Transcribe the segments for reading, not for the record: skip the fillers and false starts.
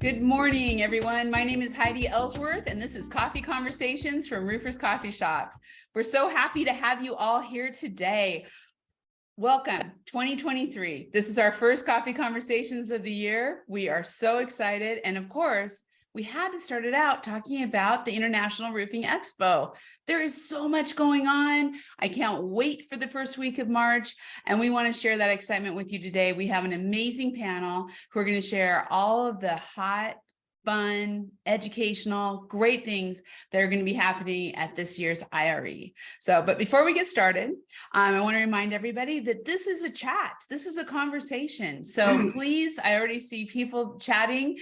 Good morning, everyone. My name is Heidi Ellsworth, and this is Coffee Conversations from Roofers Coffee Shop. We're so happy to have you all here today. Welcome, 2023. This is our first Coffee Conversations of the year. We are so excited. And of course, we had to start it out talking about the International Roofing Expo. There is so much going on. I can't wait for the first week of March, and we want to share that excitement with you today. We have an amazing panel who are going to share all of the hot, fun, educational, great things that are going to be happening at this year's IRE. But before we get started, I want to remind everybody that this is a chat. This is a conversation. So please, I already see people chatting.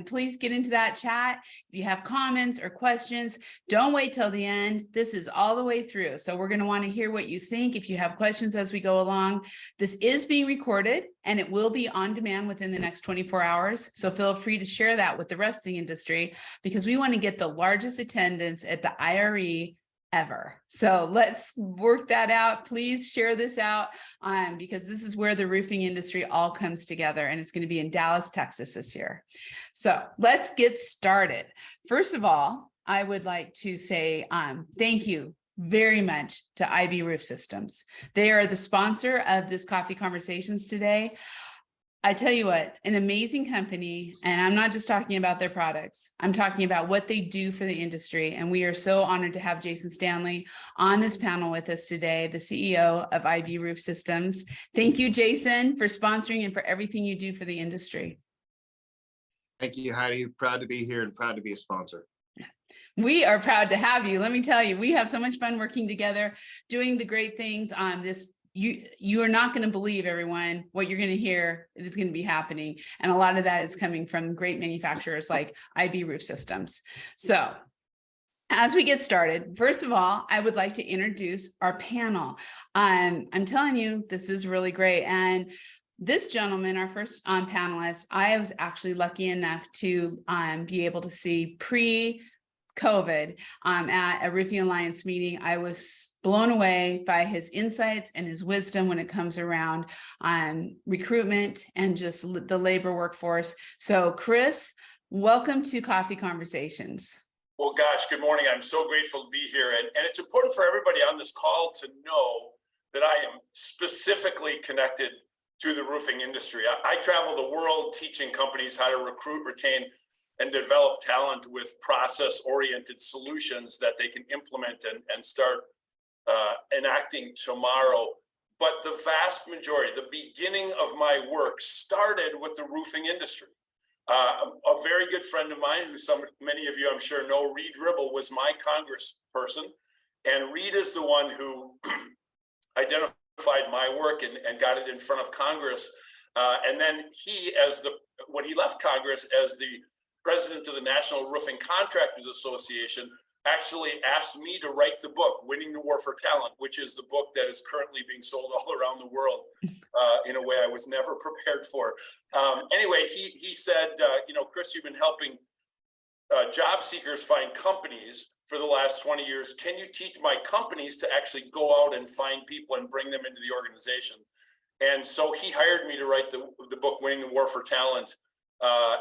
Please get into that chat. If you have comments or questions, don't wait till the end. This is all the way through. So we're going to want to hear what you think. If you have questions as we go along, this is being recorded and it will be on demand within the next 24 hours. So feel free to share that with the rest of the industry, because we want to get the largest attendance at the IRE ever. So let's work that out. Please share this out because this is where the roofing industry all comes together, and it's going to be in Dallas, Texas this year. So let's get started. First of all, I would like to say thank you very much to IB Roof Systems. They are the sponsor of this Coffee Conversations today. I tell you what, an amazing company, and I'm not just talking about their products, I'm talking about what they do for the industry. And we are so honored to have Jason Stanley on this panel with us today, the CEO of IB Roof Systems. Thank you, Jason, for sponsoring and for everything you do for the industry. Thank you, Heidi. Proud to be here and proud to be a sponsor. We are proud to have you. Let me tell you, we have so much fun working together, doing the great things on this. You are not going to believe, everyone, what you're going to hear is going to be happening. And a lot of that is coming from great manufacturers like IB Roof Systems. So as we get started, first of all, I would like to introduce our panel. I'm telling you, this is really great. And this gentleman, our first panelist, I was actually lucky enough to be able to see pre-COVID at a Roofing Alliance meeting. I was blown away by his insights and his wisdom when it comes around recruitment and just the labor workforce. So Chris, welcome to Coffee Conversations. Well, gosh, good morning. I'm so grateful to be here. And it's important for everybody on this call to know that I am specifically connected to the roofing industry. I travel the world teaching companies how to recruit, retain, and develop talent with process-oriented solutions that they can implement and start enacting tomorrow. But the vast majority, the beginning of my work started with the roofing industry. A very good friend of mine, who many of you I'm sure know, Reed Ribble, was my congressperson. And Reed is the one who identified my work and got it in front of Congress. And then when he left Congress as the president of the National Roofing Contractors Association, actually asked me to write the book, Winning the War for Talent, which is the book that is currently being sold all around the world in a way I was never prepared for. Anyway, he said, Chris, you've been helping job seekers find companies for the last 20 years. Can you teach my companies to actually go out and find people and bring them into the organization? And so he hired me to write the book, Winning the War for Talent.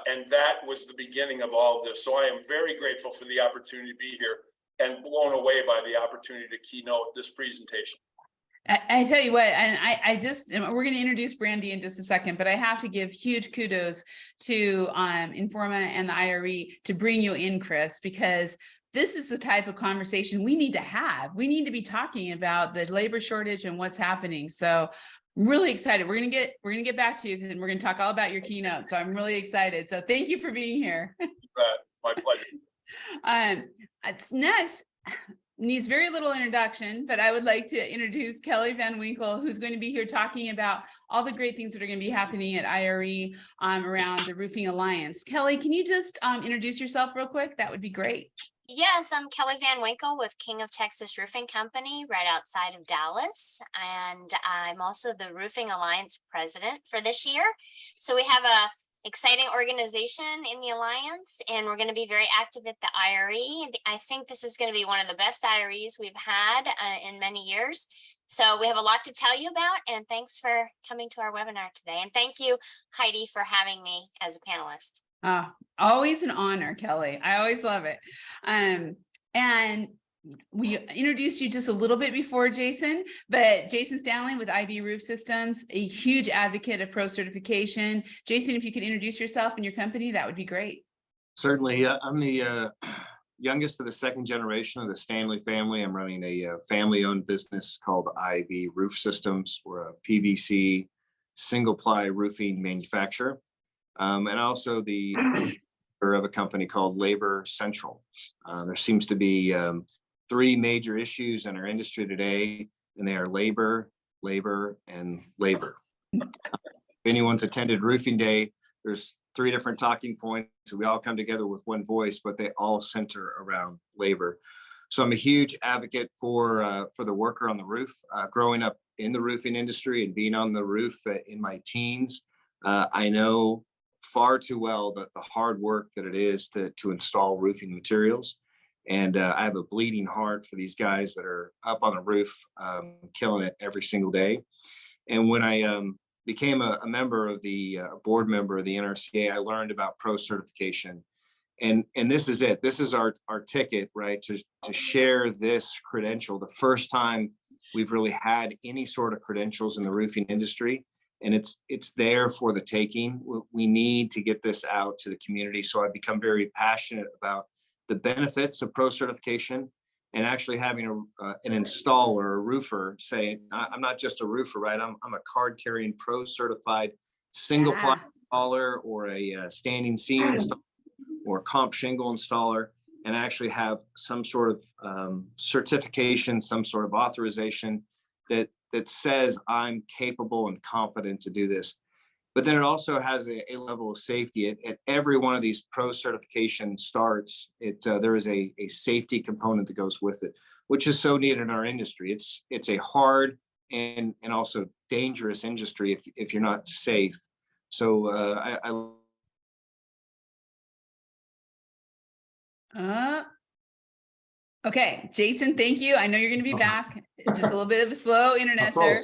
And that was the beginning of all of this. So I am very grateful for the opportunity to be here and blown away by the opportunity to keynote this presentation. I tell you what, and we're going to introduce Brandy in just a second, but I have to give huge kudos to Informa and the IRE to bring you in, Chris, because this is the type of conversation we need to have. We need to be talking about the labor shortage and what's happening. So I'm really excited. We're gonna get back to you, and we're gonna talk all about your keynote. So I'm really excited. So thank you for being here. My pleasure. Next needs very little introduction, but I would like to introduce Kelly Van Winkle, who's going to be here talking about all the great things that are going to be happening at IRE around the Roofing Alliance. Kelly, can you just introduce yourself real quick? That would be great. Yes, I'm Kelly Van Winkle with King of Texas Roofing Company right outside of Dallas. And I'm also the Roofing Alliance president for this year. So we have a exciting organization in the Alliance, and we're going to be very active at the IRE. I think this is going to be one of the best IREs we've had in many years. So we have a lot to tell you about, and thanks for coming to our webinar today. And thank you, Heidi, for having me as a panelist. Always an honor, Kelly. I always love it. And we introduced you just a little bit before, Jason, but Jason Stanley with IB Roof Systems, a huge advocate of ProCertification. Jason, if you could introduce yourself and your company, that would be great. Certainly. I'm the youngest of the second generation of the Stanley family. I'm running a family-owned business called IB Roof Systems. We're a PVC single-ply roofing manufacturer. And also the of a company called Labor Central. There seems to be three major issues in our industry today, and they are labor, and labor. If anyone's attended Roofing Day, there's three different talking points. So we all come together with one voice, but they all center around labor. So I'm a huge advocate for the worker on the roof. Growing up in the roofing industry and being on the roof in my teens, I know far too well the hard work that it is to install roofing materials. And I have a bleeding heart for these guys that are up on the roof, killing it every single day. And when I became a member of the board member of the NRCA, I learned about ProCertification. And this is it. This is our ticket, right? To share this credential, the first time we've really had any sort of credentials in the roofing industry. And it's there for the taking. We need to get this out to the community. So I've become very passionate about the benefits of ProCertification and actually having an installer, a roofer say, I'm not just a roofer, right? I'm a card carrying pro-certified single ply installer or a standing seam installer or comp shingle installer, and actually have some sort of certification, some sort of authorization that says I'm capable and competent to do this. But then it also has a level of safety. At every one of these ProCertification starts, there is a safety component that goes with it, which is so needed in our industry. It's a hard and also dangerous industry if you're not safe. So Okay, Jason, thank you. I know you're going to be back. Just a little bit of a slow internet there.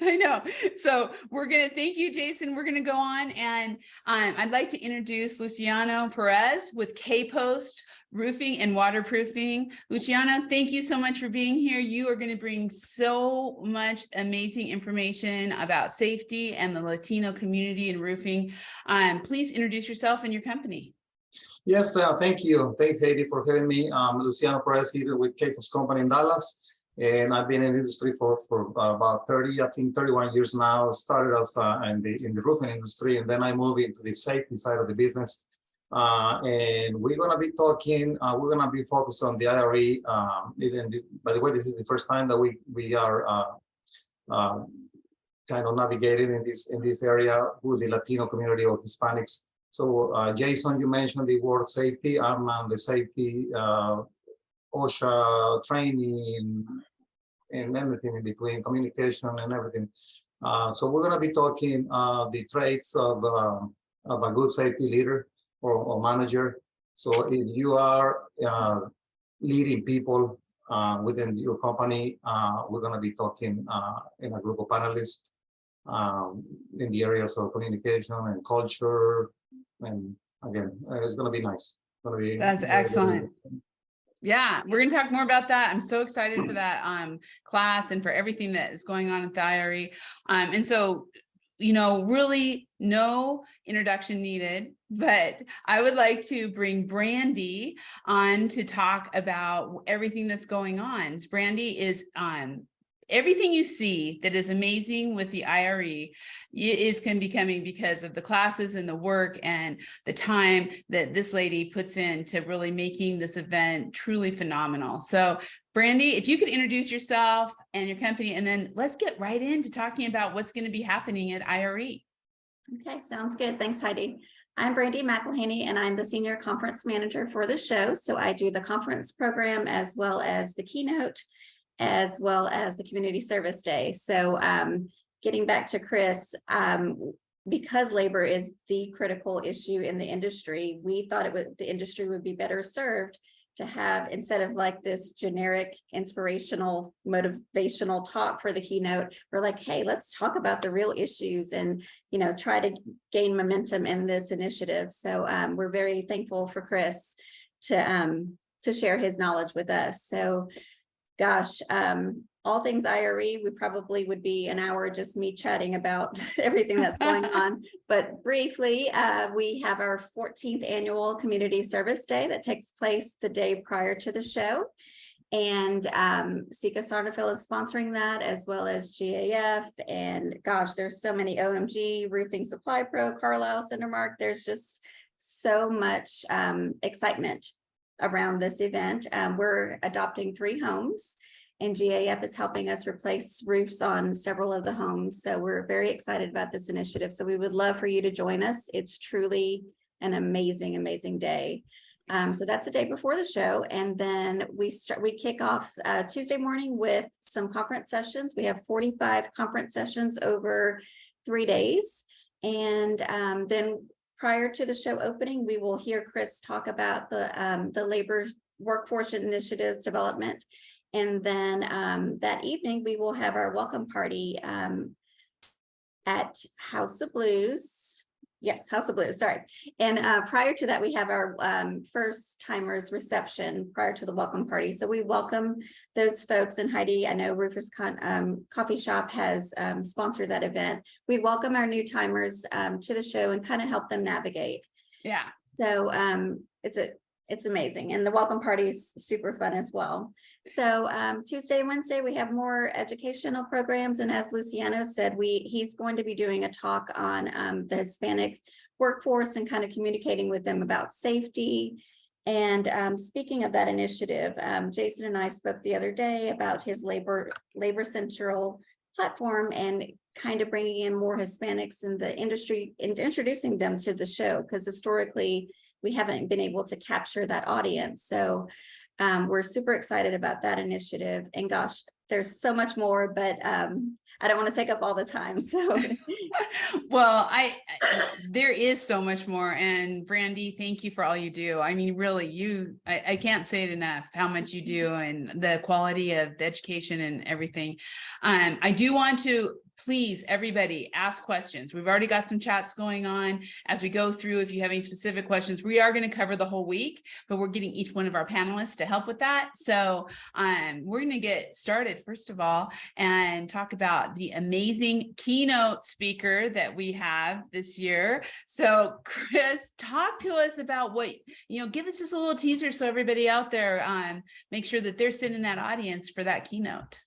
I know. So we're going to thank you, Jason. We're going to go on, and I'd like to introduce Luciano Perez with KPOST Roofing and Waterproofing. Luciano, thank you so much for being here. You are going to bring so much amazing information about safety and the Latino community in roofing. Please introduce yourself and your company. Yes, thank you. Thank you, Heidi, for having me. I'm Luciano Perez here with KPOST Company in Dallas, and I've been in the industry for about 31 years now. Started as in the roofing industry, and then I moved into the safety side of the business. And we're going to be talking, we're going to be focused on the IRE. By the way, this is the first time that we are kind of navigating in this area with the Latino community or Hispanics. So, Jason, you mentioned the word safety. I'm on the safety, OSHA training, and everything in between, communication and everything. So we're going to be talking the traits of a good safety leader or manager. So if you are leading people within your company, we're going to be talking in a group of panelists in the areas of communication and culture. And again, it's going to be nice. That's excellent. Yeah, we're going to talk more about that. I'm so excited for that class and for everything that is going on at the IRE. And so, you know, really no introduction needed, but I would like to bring Brandy on to talk about everything that's going on. Brandy is everything you see that is amazing with the IRE can be coming because of the classes and the work and the time that this lady puts into really making this event truly phenomenal. So Brandy, if you could introduce yourself and your company, and then let's get right into talking about what's going to be happening at IRE. Okay, sounds good. Thanks, Heidi. I'm Brandy McElhaney, and I'm the Senior Conference Manager for the show. So I do the conference program as well as the keynote, as well as the community service day. So getting back to Chris, because labor is the critical issue in the industry, we thought the industry would be better served to have, instead of like this generic inspirational motivational talk for the keynote, we're like, hey, let's talk about the real issues and, you know, try to gain momentum in this initiative. So we're very thankful for Chris to share his knowledge with us. So gosh, all things IRE, we probably would be an hour just me chatting about everything that's going on. But briefly, we have our 14th annual Community Service Day that takes place the day prior to the show. And Sika Sarnafil is sponsoring that, as well as GAF. And gosh, there's so many, OMG, Roofing Supply Pro, Carlisle, Cindermark. There's just so much excitement around this event. We're adopting 3 homes, and GAF is helping us replace roofs on several of the homes. So we're very excited about this initiative. So we would love for you to join us. It's truly an amazing, amazing day. So that's the day before the show. And then we kick off Tuesday morning with some conference sessions. We have 45 conference sessions over 3 days. And then prior to the show opening, we will hear Chris talk about the labor workforce initiatives development. And then that evening, we will have our welcome party at House of Blues. Yes, House of Blues, sorry. And prior to that, we have our first timers reception prior to the welcome party. So we welcome those folks. And Heidi, I know Roofers Coffee Shop has sponsored that event. We welcome our new timers to the show and kind of help them navigate. Yeah. So it's amazing. And the welcome party is super fun as well. So Tuesday and Wednesday, we have more educational programs. And as Luciano said, he's going to be doing a talk on the Hispanic workforce and kind of communicating with them about safety. And speaking of that initiative, Jason and I spoke the other day about his Labor Central platform and kind of bringing in more Hispanics in the industry and introducing them to the show, because historically we haven't been able to capture that audience. So we're super excited about that initiative. And gosh, there's so much more, but I don't want to take up all the time. So well, there is so much more. And Brandy, thank you for all you do. I mean, really, I can't say it enough how much you do and the quality of the education and everything. I do want to please, everybody, ask questions. We've already got some chats going on as we go through. If you have any specific questions, we are going to cover the whole week, but we're getting each one of our panelists to help with that. So we're going to get started, first of all, and talk about the amazing keynote speaker that we have this year. So Chris, talk to us about what, give us just a little teaser so everybody out there make sure that they're sitting in that audience for that keynote.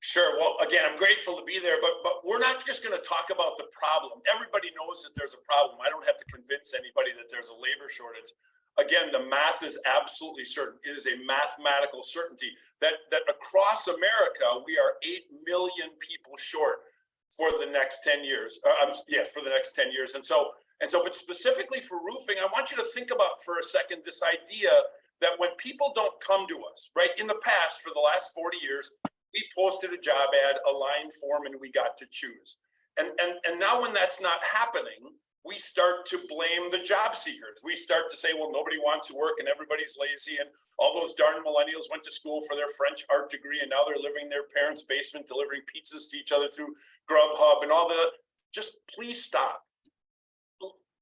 Sure. Well, again, I'm grateful to be there, but we're not just going to talk about the problem. Everybody knows that there's a problem. I don't have to convince anybody that there's a labor shortage. Again, the math is absolutely certain. It is a mathematical certainty that across America, we are 8 million people short for the next 10 years. For the next 10 years. And so, but specifically for roofing, I want you to think about for a second this idea that when people don't come to us, right? In the past, for the last 40 years, we posted a job ad, a line form, and we got to choose. And now when that's not happening, we start to blame the job seekers. We start to say, well, nobody wants to work and everybody's lazy. And all those darn millennials went to school for their French art degree and now they're living in their parents' basement, delivering pizzas to each other through Grubhub and all that. Just please stop.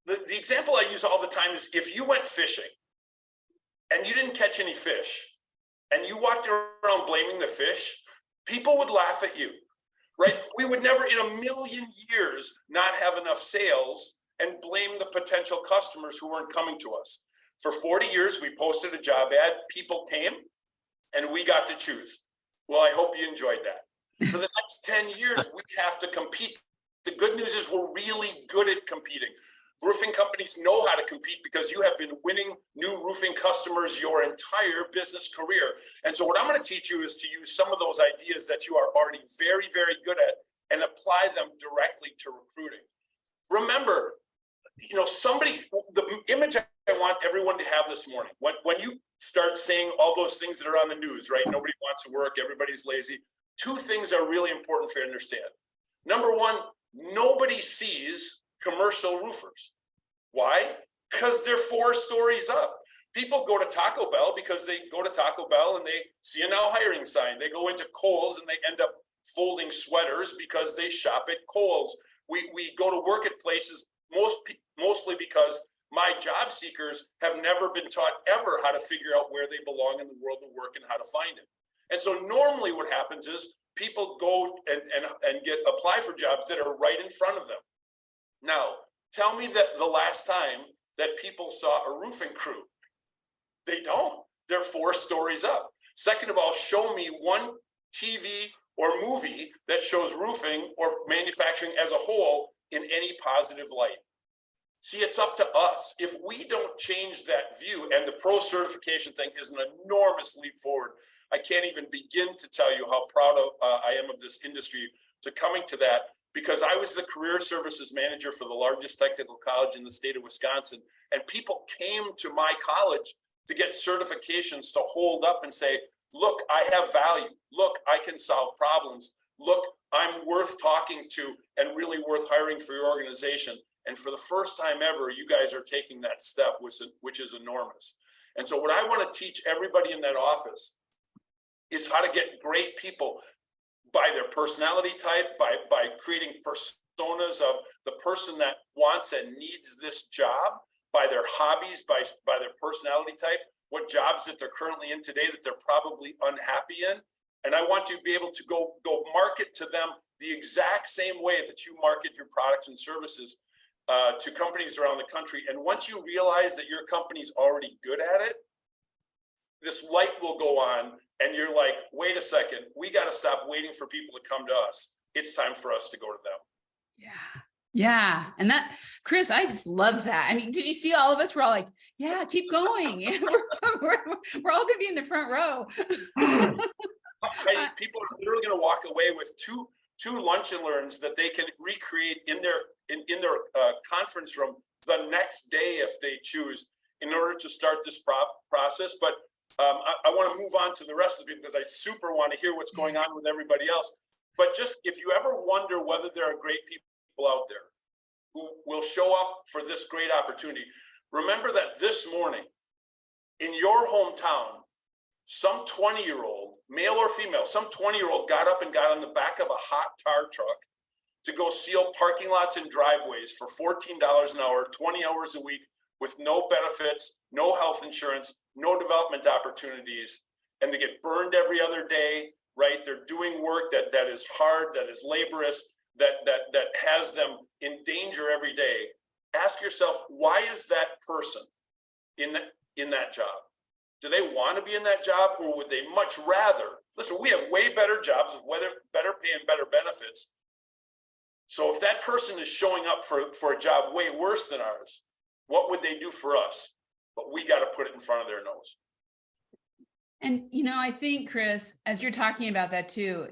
The example I use all the time is if you went fishing and you didn't catch any fish and you walked around blaming the fish, people would laugh at you, right? We would never in a million years not have enough sales and blame the potential customers who weren't coming to us. For 40 years, we posted a job ad, people came, and we got to choose. Well, I hope you enjoyed that. For the next 10 years, we have to compete. The good news is we're really good at competing. Roofing companies know how to compete because you have been winning new roofing customers your entire business career. And so what I'm going to teach you is to use some of those ideas that you are already very, very good at and apply them directly to recruiting. Remember, the image I want everyone to have this morning, when you start saying all those things that are on the news, right? Nobody wants to work, everybody's lazy. 2 things are really important for you to understand. Number one, nobody sees commercial roofers. Why? Because they're 4 stories up. People go to Taco Bell because they go to Taco Bell and they see a now hiring sign. They go into Kohl's and they end up folding sweaters because they shop at Kohl's. We go to work at places mostly because my job seekers have never been taught ever how to figure out where they belong in the world of work and how to find it. And so normally what happens is people go and apply for jobs that are right in front of them. Now, tell me that the last time that people saw a roofing crew. They don't. They're 4 stories up. Second of all, show me one TV or movie that shows roofing or manufacturing as a whole in any positive light. See, it's up to us. If we don't change that view, and the ProCertification thing is an enormous leap forward. I can't even begin to tell you how proud I am of this industry to coming to that, because I was the career services manager for the largest technical college in the state of Wisconsin. And people came to my college to get certifications to hold up and say, look, I have value. Look, I can solve problems. Look, I'm worth talking to and really worth hiring for your organization. And for the first time ever, you guys are taking that step, which is enormous. And so what I want to teach everybody in that office is how to get great people by their personality type, by creating personas of the person that wants and needs this job, by their hobbies, by their personality type, what jobs that they're currently in today that they're probably unhappy in. And I want you to be able to go market to them the exact same way that you market your products and services to companies around the country. And once you realize that your company's already good at it, this light will go on and you're like, wait a second, we got to stop waiting for people to come to us. It's time for us to go to them. Yeah. Yeah. And that, Chris, I just love that. I mean, did you see all of us? We're all like, yeah, keep going. we're all going to be in the front row. People are literally going to walk away with two lunch and learns that they can recreate in their conference room the next day if they choose, in order to start this process. But I want to move on to the rest of the people because I super want to hear what's going on with everybody else. But just if you ever wonder whether there are great people out there who will show up for this great opportunity, remember that this morning in your hometown, some 20-year-old, male or female, some 20-year-old got up and got on the back of a hot tar truck to go seal parking lots and driveways for $14 an hour, 20 hours a week, with no benefits, no health insurance, no development opportunities, and they get burned every other day, right? They're doing work that is hard, that is laborious, that has them in danger every day. Ask yourself, why is that person in that job? Do they want to be in that job, or would they much rather? Listen, we have way better jobs with better pay and better benefits. So if that person is showing up for a job way worse than ours, what would they do for us? But we got to put it in front of their nose. And, I think, Chris, as you're talking about that too,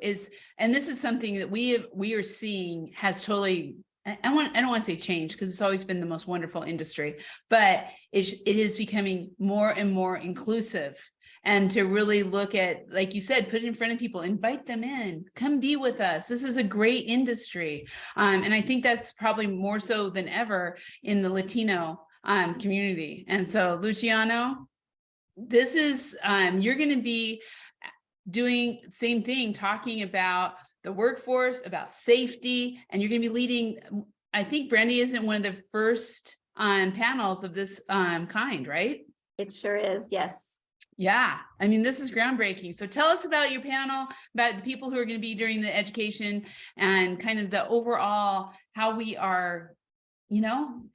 and this is something that we are seeing has totally, I don't want to say change, because it's always been the most wonderful industry, but it is becoming more and more inclusive. And to really look at, like you said, put it in front of people, invite them in, come be with us. This is a great industry. And I think that's probably more so than ever in the Latino community. And so, Luciano, this is, you're going to be doing the same thing, talking about the workforce, about safety, and you're going to be leading, I think Brandy isn't one of the first panels of this kind, right? It sure is, yes. Yeah, I mean, this is groundbreaking. So tell us about your panel, about the people who are going to be during the education, and kind of the overall, how we are,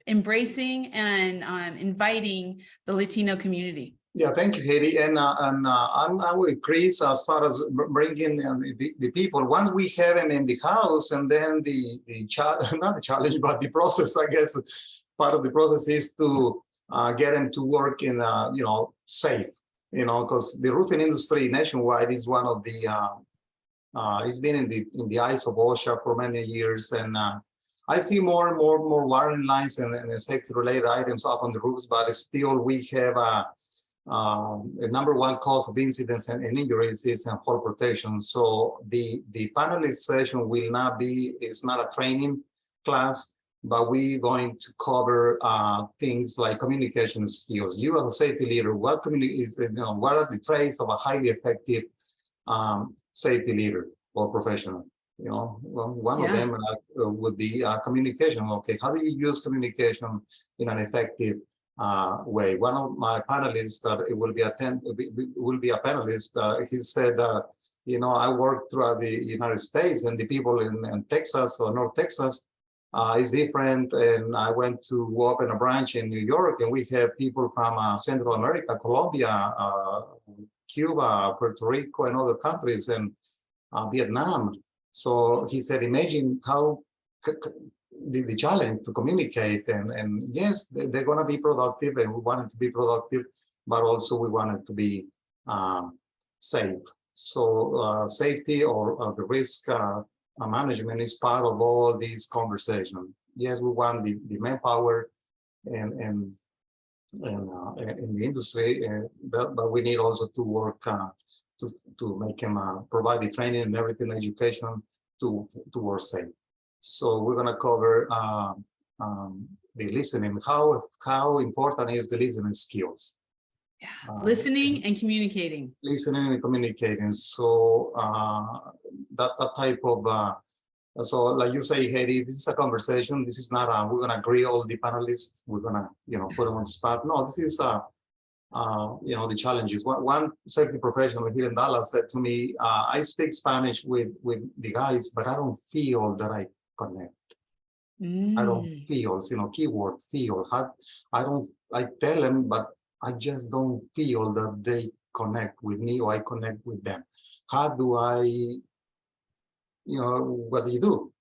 embracing and inviting the Latino community. Yeah, thank you, Heidi. And I'm with Chris as far as bringing the people. Once we have them in the house, and then not the challenge, but the process, I guess, part of the process is to get them to work in, safe, because the roofing industry nationwide is one of the, it's been in the eyes of OSHA for many years. And I see more and more wiring lines and safety-related items up on the roofs, but still we have a number one cause of incidents and injuries is fall protection. So the panelist session will not be, it's not a training class, but we're going to cover things like communication skills. You as a safety leader, what are the traits of a highly effective safety leader or professional? Well, one of them would be communication. Okay, how do you use communication in an effective way? One of my panelists, it will be a panelist. He said, I work throughout the United States, and the people in Texas or North Texas is different. And I went to open a branch in New York, and we have people from Central America, Colombia, Cuba, Puerto Rico, and other countries, and Vietnam. So he said, imagine how the challenge to communicate, and yes, they're going to be productive, and we want it to be productive, but also we want it to be safe. So safety or the risk management is part of all these conversations. Yes, we want the manpower and in the industry, but we need also to work to make them provide the training and everything, education to work safe. So we're going to cover the listening. How important is the listening skills? Yeah, listening and communicating. Listening and communicating. So that type of so like you say, Heidi, this is a conversation. This is not we're going to agree all the panelists. We're going to put them on the spot. No, this is the challenges. One safety professional here in Dallas said to me, I speak Spanish with the guys, but I don't feel that I connect. I don't feel, keyword feel. I tell them, but I just don't feel that they connect with me or I connect with them. How do I, what do you do?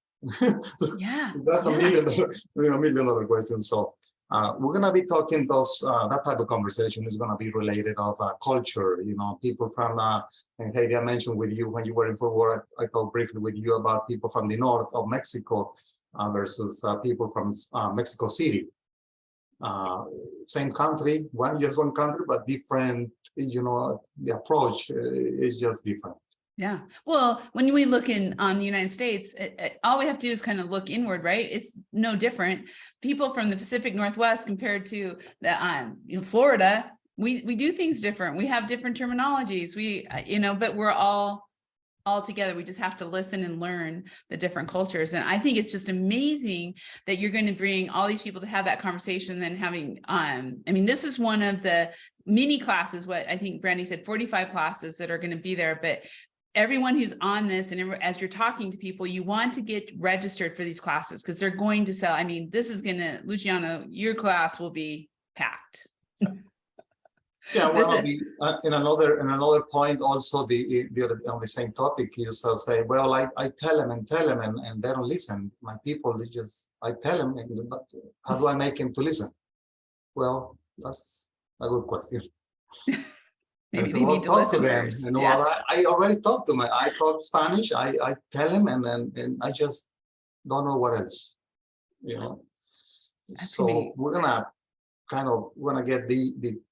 Yeah. That's $1 million question. So we're going to be talking that type of conversation is going to be related of culture, people from, and Heidi, I mentioned with you when you were in Fort Worth, I talked briefly with you about people from the north of Mexico versus people from Mexico City. Same country, just one country, but different, the approach is just different. Yeah. Well, when we look on the United States, all we have to do is kind of look inward, right? It's no different. People from the Pacific Northwest compared to the Florida, we do things different. We have different terminologies. But we're all together. We just have to listen and learn the different cultures. And I think it's just amazing that you're going to bring all these people to have that conversation. Then having, this is one of the mini classes. What I think Brandy said, 45 classes that are going to be there, but everyone who's on this, and as you're talking to people, you want to get registered for these classes because they're going to sell. This is going to, Luciano, your class will be packed. Yeah, in another point also on the same topic is say, well, I tell them and they don't listen. My people, I tell them, but how do I make them to listen? Well, that's a good question. Maybe they need to listen first. I already talked to them. I talk Spanish. I tell them, and I just don't know what else. So we're gonna get the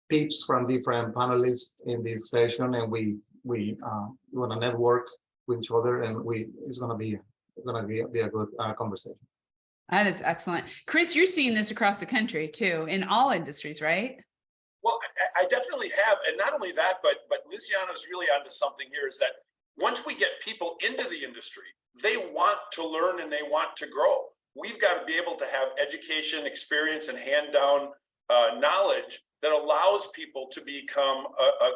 tips from different panelists in this session, and we want to network with each other, and it's gonna be a good conversation. That is excellent, Chris. You're seeing this across the country too, in all industries, right? Well, I definitely have. And not only that, but Luciano's really onto something here is that once we get people into the industry, they want to learn and they want to grow. We've got to be able to have education, experience, and hand down knowledge that allows people to become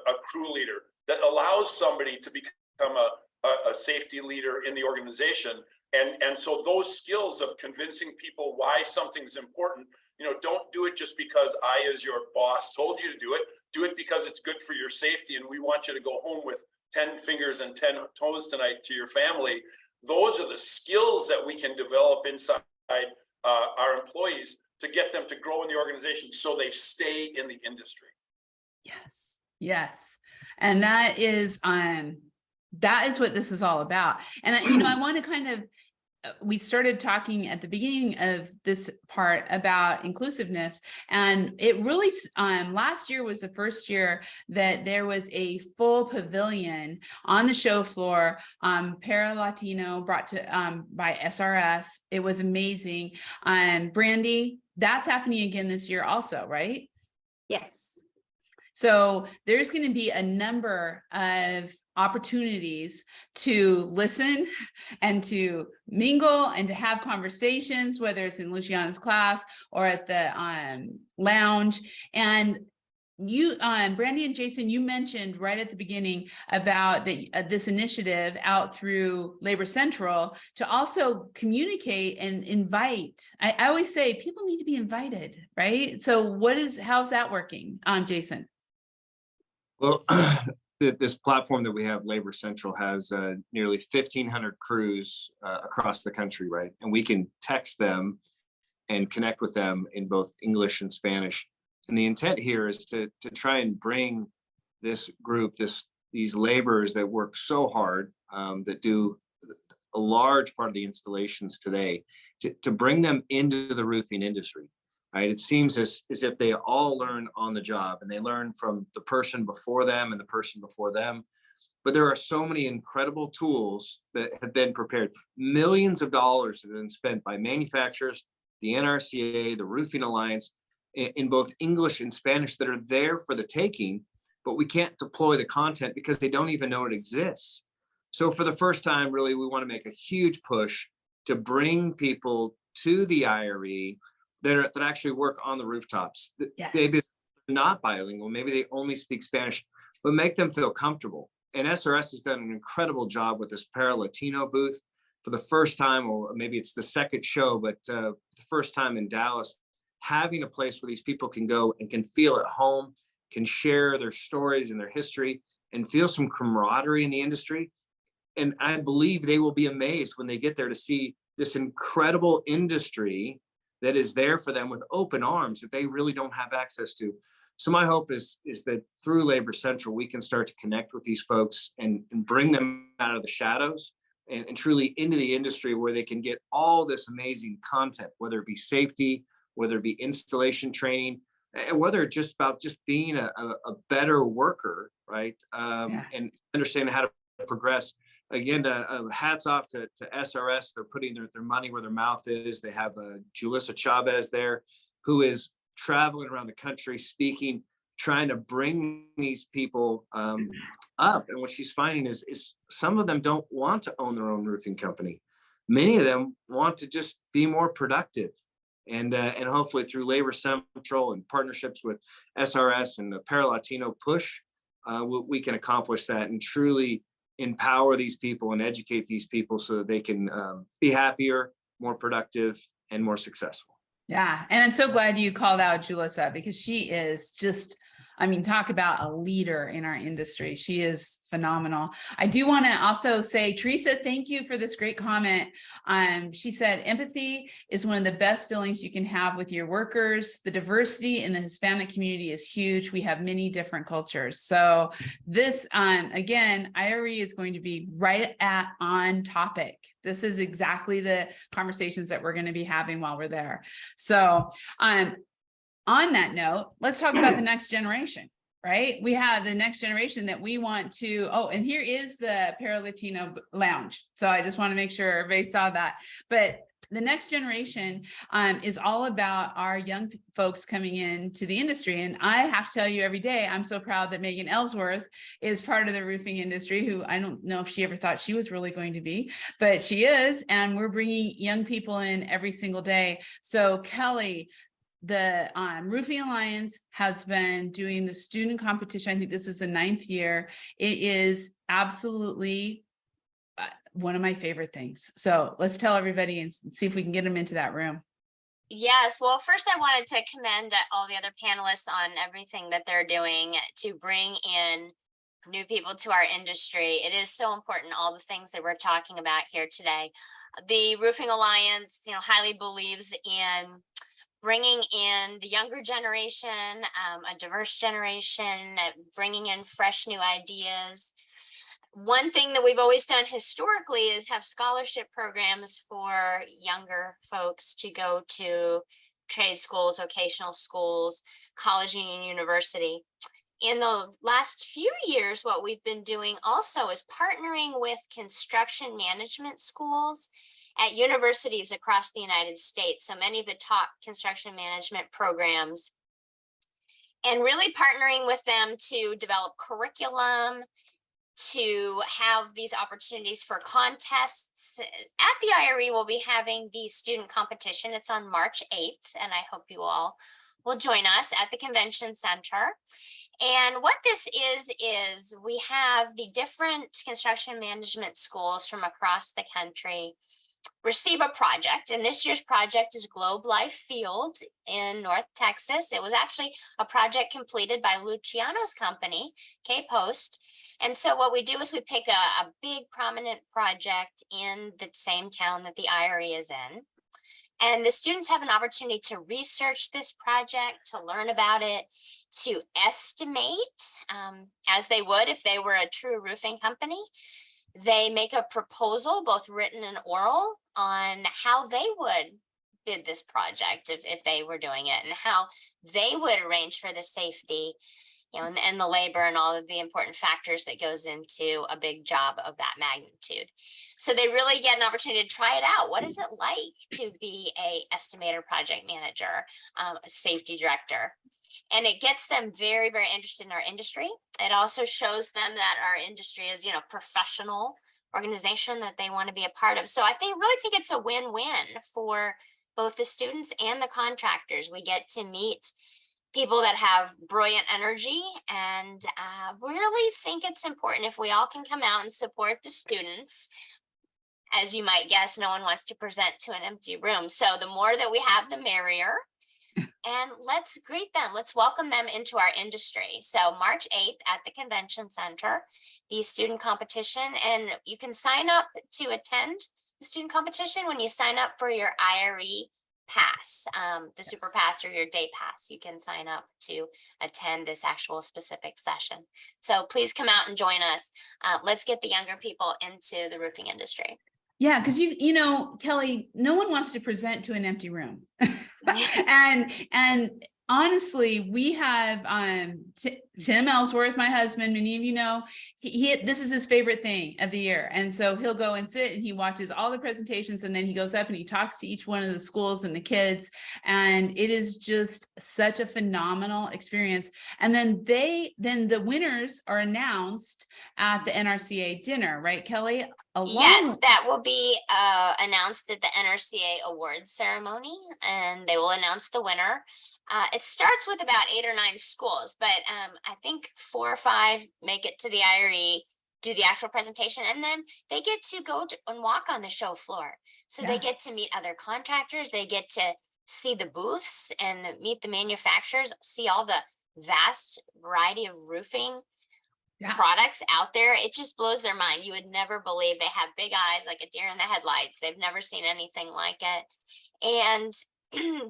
a crew leader, that allows somebody to become a safety leader in the organization. And so those skills of convincing people why something's important, don't do it just because I, as your boss, told you to do it. Do it because it's good for your safety, and we want you to go home with 10 fingers and 10 toes tonight to your family. Those are the skills that we can develop inside our employees to get them to grow in the organization so they stay in the industry. Yes. And that is what this is all about. And I want to kind of we started talking at the beginning of this part about inclusiveness, and it really, last year was the first year that there was a full pavilion on the show floor, Para Latino brought to, by SRS. It was amazing. Brandy, that's happening again this year also, right? Yes. So there's going to be a number of opportunities to listen and to mingle and to have conversations, whether it's in Luciano's class or at the lounge. And you, Brandy and Jason, you mentioned right at the beginning about this initiative out through Labor Central to also communicate and invite. I always say people need to be invited, right? So how's that working, Jason? Well, this platform that we have, Labor Central, has nearly 1,500 crews across the country, right? And we can text them and connect with them in both English and Spanish. And the intent here is to try and bring this group, these laborers that work so hard, that do a large part of the installations today, to bring them into the roofing industry. Right? It seems as if they all learn on the job, and they learn from the person before them and the person before them. But there are so many incredible tools that have been prepared. Millions of dollars have been spent by manufacturers, the NRCA, the Roofing Alliance, in both English and Spanish, that are there for the taking, but we can't deploy the content because they don't even know it exists. So for the first time, really, we want to make a huge push to bring people to the IRE that actually work on the rooftops. Yes. Maybe they're not bilingual, maybe they only speak Spanish, but make them feel comfortable. And SRS has done an incredible job with this Para Latino booth for the first time, or maybe it's the second show, but the first time in Dallas, having a place where these people can go and can feel at home, can share their stories and their history, and feel some camaraderie in the industry. And I believe they will be amazed when they get there to see this incredible industry that is there for them with open arms that they really don't have access to. So my hope is that through Labor Central, we can start to connect with these folks and bring them out of the shadows and truly into the industry where they can get all this amazing content, whether it be safety, whether it be installation training, and whether it's just about just being a better worker, right? And understanding how to progress. Again, hats off to SRS. They're putting their money where their mouth is. They have Julissa Chavez there, who is traveling around the country speaking, trying to bring these people up. And what she's finding is some of them don't want to own their own roofing company. Many of them want to just be more productive. And hopefully through Labor Central and partnerships with SRS and the Para Latino push, we can accomplish that and truly empower these people and educate these people so that they can be happier, more productive, and more successful. Yeah. And I'm so glad you called out Julissa, because she is just, I mean, talk about a leader in our industry. She is phenomenal. I do want to also say, Teresa, thank you for this great comment. She said, empathy is one of the best feelings you can have with your workers. The diversity in the Hispanic community is huge. We have many different cultures. So this, again, IRE is going to be right on topic. This is exactly the conversations that we're going to be having while we're there. So, on that note, let's talk about the next generation, right? We have the next generation that we want to, and here is the Para Latino Lounge. So I just want to make sure everybody saw that. But the next generation is all about our young folks coming into the industry. And I have to tell you every day, I'm so proud that Megan Ellsworth is part of the roofing industry, who I don't know if she ever thought she was really going to be, but she is. And we're bringing young people in every single day. So Kelly, the Roofing Alliance has been doing the student competition. I think this is the 9th year. It is absolutely one of my favorite things. So let's tell everybody and see if we can get them into that room. Yes, well, first I wanted to commend all the other panelists on everything that they're doing to bring in new people to our industry. It is so important, all the things that we're talking about here today. The Roofing Alliance, highly believes in bringing in the younger generation, a diverse generation, bringing in fresh new ideas. One thing that we've always done historically is have scholarship programs for younger folks to go to trade schools, vocational schools, college and university. In the last few years, what we've been doing also is partnering with construction management schools at universities across the United States. So many of the top construction management programs, and really partnering with them to develop curriculum, to have these opportunities for contests. At the IRE, we'll be having the student competition. It's on March 8th, and I hope you all will join us at the convention center. And what this is we have the different construction management schools from across the country receive a project. And this year's project is Globe Life Field in North Texas. It was actually a project completed by Luciano's company, KPOST. And so what we do is we pick a big prominent project in the same town that the IRE is in. And the students have an opportunity to research this project, to learn about it, to estimate, as they would if they were a true roofing company. They make a proposal, both written and oral, on how they would bid this project if they were doing it, and how they would arrange for the safety, and the labor and all of the important factors that goes into a big job of that magnitude. So they really get an opportunity to try it out. What is it like to be a estimator, project manager, a safety director? And it gets them very, very interested in our industry. It also shows them that our industry is, professional organization that they want to be a part of. So I really think it's a win-win for both the students and the contractors. We get to meet people that have brilliant energy, and we really think it's important if we all can come out and support the students. As you might guess, no one wants to present to an empty room. So the more that we have, the merrier. And let's greet them. Let's welcome them into our industry. So March 8th at the Convention Center, the student competition, and you can sign up to attend the student competition when you sign up for your IRE pass, the super pass or your day pass. You can sign up to attend this actual specific session. So please come out and join us. Let's get the younger people into the roofing industry. Yeah, because you know, Kelly, no one wants to present to an empty room. and honestly, we have Tim Ellsworth, my husband, many of you know, this is his favorite thing of the year. And so he'll go and sit and he watches all the presentations, and then he goes up and he talks to each one of the schools and the kids. And it is just such a phenomenal experience. And then the winners are announced at the NRCA dinner, right, Kelly? Yes, that will be announced at the NRCA awards ceremony, and they will announce the winner. It starts with about 8 or 9 schools, but I think 4 or 5 make it to the IRE, do the actual presentation, and then they get to go and walk on the show floor. So they get to meet other contractors, they get to see the booths and meet the manufacturers, see all the vast variety of roofing products out there. It just blows their mind. You would never believe. They have big eyes like a deer in the headlights. They've never seen anything like it. And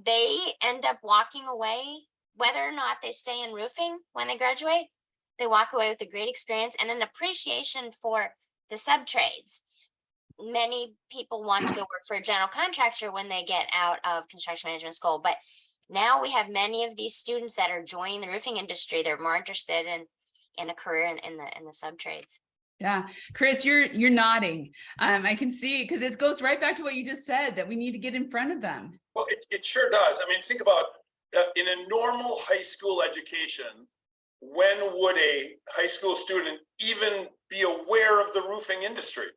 they end up walking away, whether or not they stay in roofing when they graduate, they walk away with a great experience and an appreciation for the sub-trades. Many people want to go work for a general contractor when they get out of construction management school, but now we have many of these students that are joining the roofing industry. They're more interested in a career in the sub-trades. Yeah, Chris, you're nodding. I can see, because it goes right back to what you just said, that we need to get in front of them. Well, it sure does. I mean, think about in a normal high school education, when would a high school student even be aware of the roofing industry?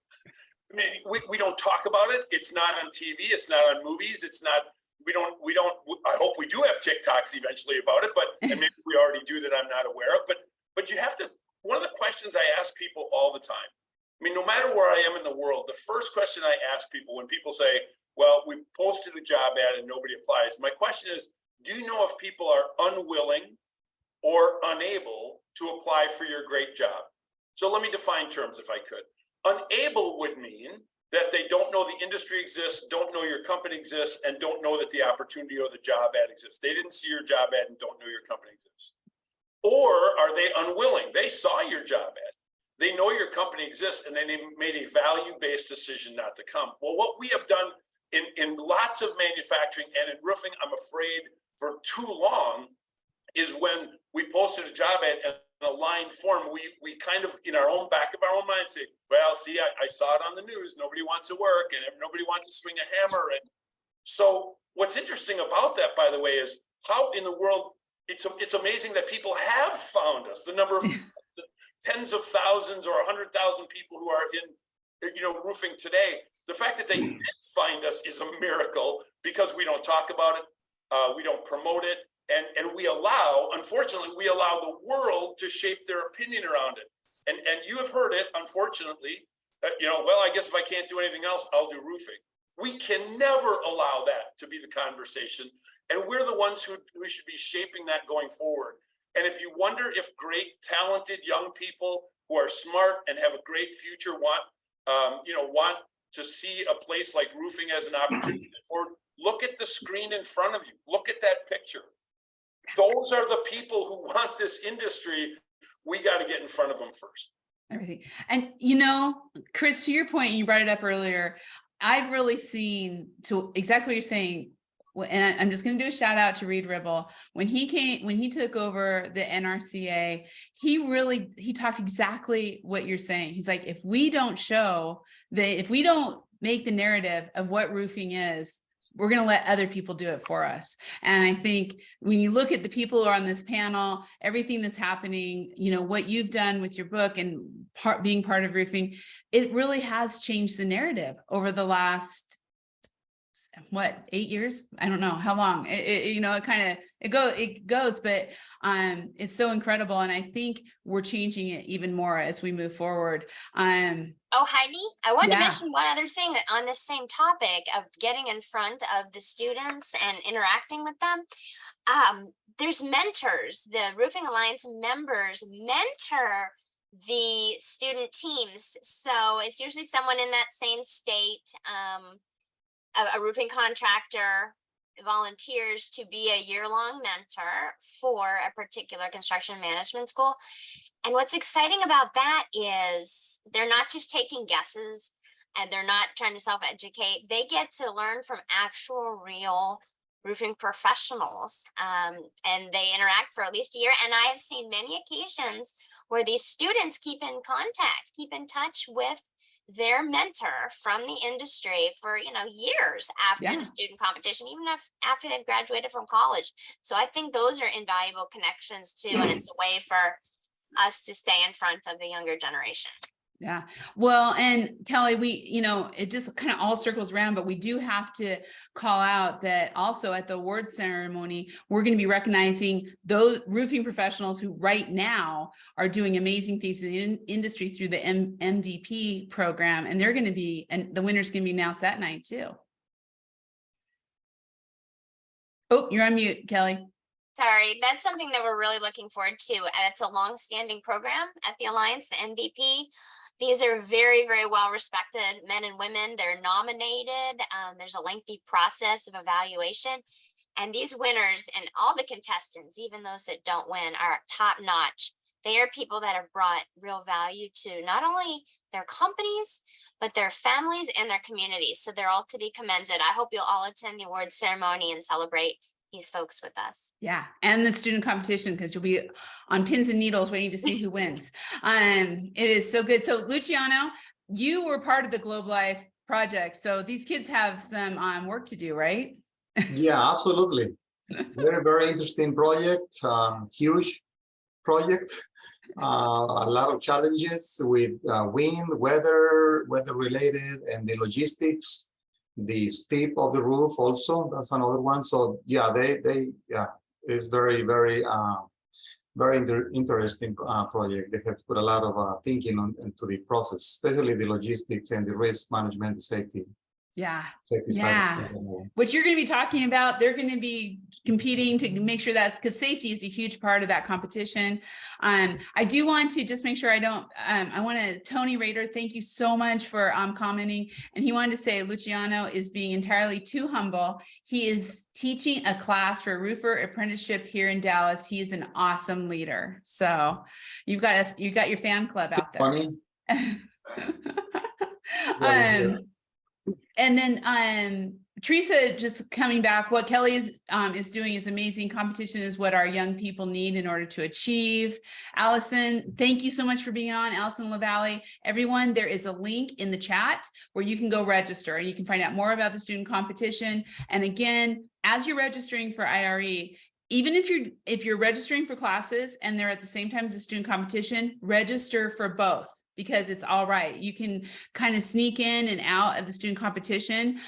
I mean, we don't talk about it. It's not on TV. It's not on movies. It's not, we don't, I hope we do have TikToks eventually about it, and maybe we already do that I'm not aware of, but you have to, one of the questions I ask people all the time, I mean, no matter where I am in the world, the first question I ask people when people say, well, we posted a job ad and nobody applies, my question is, do you know if people are unwilling or unable to apply for your great job? So let me define terms if I could. Unable would mean that they don't know the industry exists, don't know your company exists, and don't know that the opportunity or the job ad exists. They didn't see your job ad and don't know your company exists. Or are they unwilling? They saw your job ad. they know your company exists and then they made a value-based decision not to come. Well, what we have done in lots of manufacturing and in roofing, I'm afraid for too long, is when we posted a job ad in a line form, we kind of in our own back of our own mind say, well, see, I saw it on the news. Nobody wants to work and nobody wants to swing a hammer. And so what's interesting about that, by the way, is how in the world, it's amazing that people have found us. The number of tens of thousands or 100,000 people who are in, roofing today. The fact that they did find us is a miracle because we don't talk about it. We don't promote it. And we allow, unfortunately, the world to shape their opinion around it. And you have heard it, unfortunately, that, well, I guess if I can't do anything else, I'll do roofing. We can never allow that to be the conversation. And we're the ones who should be shaping that going forward. And if you wonder if great, talented young people who are smart and have a great future want to see a place like roofing as an opportunity forward, look at the screen in front of you. Look at that picture. Those are the people who want this industry. We got to get in front of them first. Everything. And, Chris, to your point, you brought it up earlier. I've really seen to exactly what you're saying. And I'm just going to do a shout out to Reed Ribble. When he took over the NRCA, he talked exactly what you're saying. He's like, if we don't make the narrative of what roofing is, we're going to let other people do it for us. And I think when you look at the people who are on this panel, everything that's happening, what you've done with your book and being part of roofing, it really has changed the narrative over the last, 8 years? I don't know how long it goes, but it's so incredible. And I think we're changing it even more as we move forward. Heidi, I wanted to mention one other thing on this same topic of getting in front of the students and interacting with them. There's mentors. The Roofing Alliance members mentor the student teams. So it's usually someone in that same state, a roofing contractor volunteers to be a year-long mentor for a particular construction management school. And what's exciting about that is they're not just taking guesses and they're not trying to self-educate. They get to learn from actual real roofing professionals, and they interact for at least a year. And I have seen many occasions where these students keep in touch with their mentor from the industry for years after the student competition, even after they've graduated from college. So I think those are invaluable connections too, and it's a way for us to stay in front of the younger generation. Yeah. Well, and Kelly, it just kind of all circles around, but we do have to call out that also at the award ceremony, we're going to be recognizing those roofing professionals who right now are doing amazing things in the industry through the MVP program. And the winner's going to be announced that night too. Oh, you're on mute, Kelly. Sorry, that's something that we're really looking forward to. It's a long-standing program at the Alliance, the MVP. These are very, very well-respected men and women. They're nominated. There's a lengthy process of evaluation. And these winners and all the contestants, even those that don't win, are top-notch. They are people that have brought real value to not only their companies, but their families and their communities. So they're all to be commended. I hope you'll all attend the awards ceremony and celebrate these folks with us. Yeah. And the student competition, because you'll be on pins and needles waiting to see who wins. It is so good. So Luciano, you were part of the Globe Life project. So these kids have some work to do, right? Yeah, absolutely. Very, very interesting project, huge project. A lot of challenges with wind, weather related, and the logistics. The steep of the roof also, that's another one. So yeah, it's very, very, very interesting project. They have to put a lot of thinking into the process, especially the logistics and the risk management, the safety. Yeah. safety side Yeah. of things. What you're going to be talking about, they're going to be competing to make sure that's because safety is a huge part of that competition. I do want to just make sure I want to, Tony Rader, thank you so much for commenting. And he wanted to say Luciano is being entirely too humble. He is teaching a class for roofer apprenticeship here in Dallas. He is an awesome leader. So you've got your fan club out there. Funny. And then Teresa, just coming back, what Kelly is doing is amazing. Competition is what our young people need in order to achieve. Allison, thank you so much for being on. Allison LaValle. Everyone, there is a link in the chat where you can go register and you can find out more about the student competition. And again, as you're registering for IRE, even if you're registering for classes and they're at the same time as the student competition, register for both, because it's all right. You can kind of sneak in and out of the student competition